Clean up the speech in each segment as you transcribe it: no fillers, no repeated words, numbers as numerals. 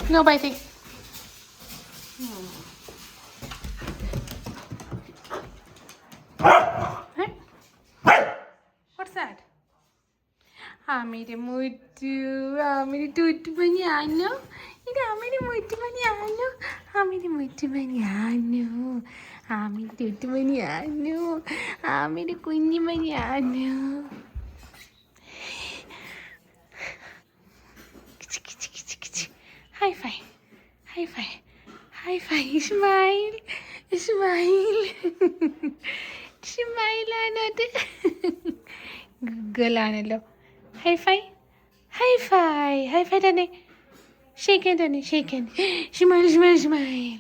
No biting. What's that? Amiri mutu, Amiri tutu banyano. Ini Amiri mutu banyano. Amiri mutu banyano. Amiri tutu banyano. Amiri kunyi banyano. High five. High five. High five. Smile. Smile. Smile ആണത്. ഗുഗലാണല്ലോ. High five. High five. High five തന്നെ. Shake hand തന്നെ. Shake hand. Smile smile smile.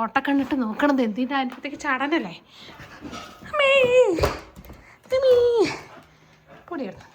ഓട്ടക്കണ്ണിട്ട് നോക്കണത് എന്തിനാ? അതിൻ്റെ അടുത്തേക്ക് ചാടാനല്ലേ? അമ്മേ പൊടി എടുത്തു.